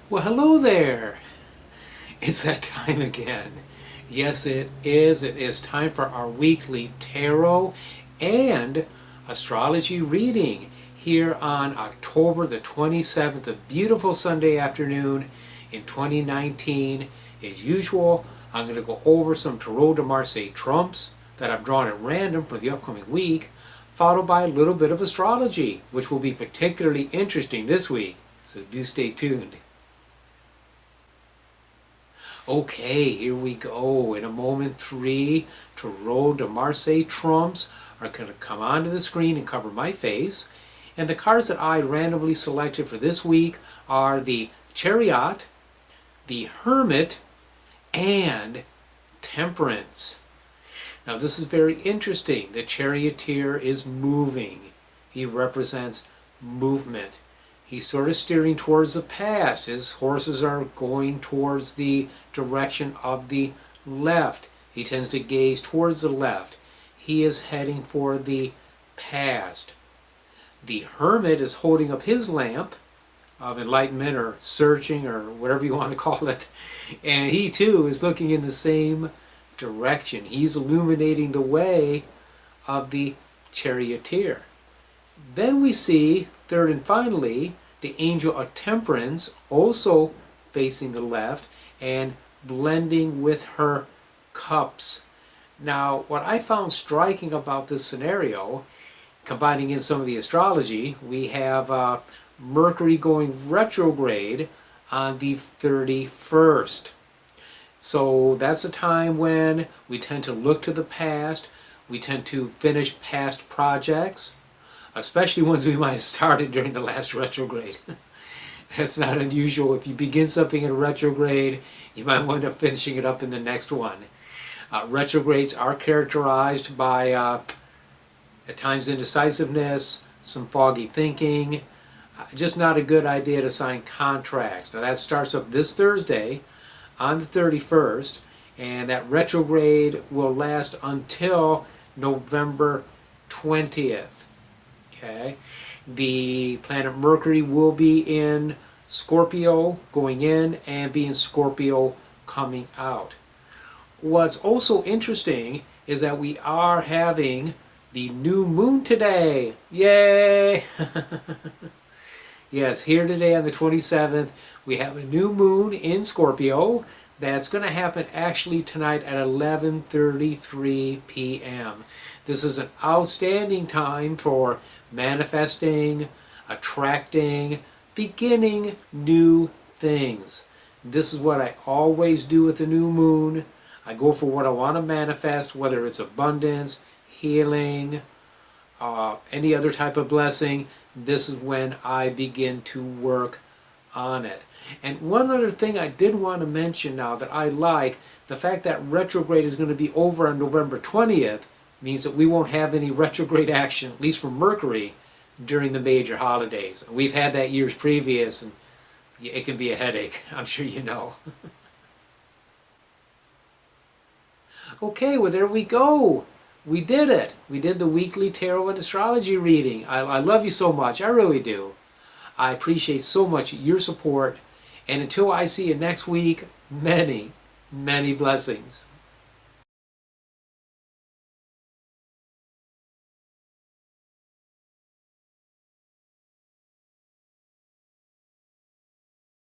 Well, hello there. It's that time again. Yes, it is. It is time for our weekly tarot and astrology reading here on October the 27th, a beautiful Sunday afternoon in 2019. As usual, I'm going to go over some Tarot de Marseille trumps that I've drawn at random for the upcoming week, followed by a little bit of astrology, which will be particularly interesting this week. So do stay tuned. Okay, here we go. In a moment, 3 Tarot de Marseille trumps are going to come onto the screen and cover my face. And the cards that I randomly selected for this week are the Chariot, the Hermit, and Temperance. Now this is very interesting. The Charioteer is moving. He represents movement. He's sort of steering towards the past. His horses are going towards the direction of the left. He tends to gaze towards the left. He is heading for the past. The Hermit is holding up his lamp of enlightenment or searching or whatever you want to call it. And he too is looking in the same direction. He's illuminating the way of the Charioteer. Then we see, third and finally, the Angel of Temperance also facing the left and blending with her cups. Now, what I found striking about this scenario, combining in some of the astrology, we have Mercury going retrograde on the 31st. So that's a time when we tend to look to the past, we tend to finish past projects, especially ones we might have started during the last retrograde. That's not unusual. If you begin something in a retrograde, you might wind up finishing it up in the next one. Retrogrades are characterized by, at times, indecisiveness, some foggy thinking, just not a good idea to sign contracts. Now that starts up this Thursday on the 31st, and that retrograde will last until November 20th. Okay, the planet Mercury will be in Scorpio going in and be in Scorpio coming out. What's also interesting is that we are having the new moon today. Yay! Yes, here today on the 27th, we have a new moon in Scorpio. That's going to happen actually tonight at 11:33 p.m. This is an outstanding time for manifesting, attracting, beginning new things. This is what I always do with the new moon. I go for what I want to manifest, whether it's abundance, healing, any other type of blessing. This is when I begin to work on it. And one other thing I did want to mention now that I like, the fact that retrograde is going to be over on November 20th means that we won't have any retrograde action, at least for Mercury, during the major holidays. We've had that years previous, and it can be a headache. I'm sure you know. Okay, well there we go. We did it. We did the weekly tarot and astrology reading. I love you so much. I really do. I appreciate so much your support. And until I see you next week, many, many blessings.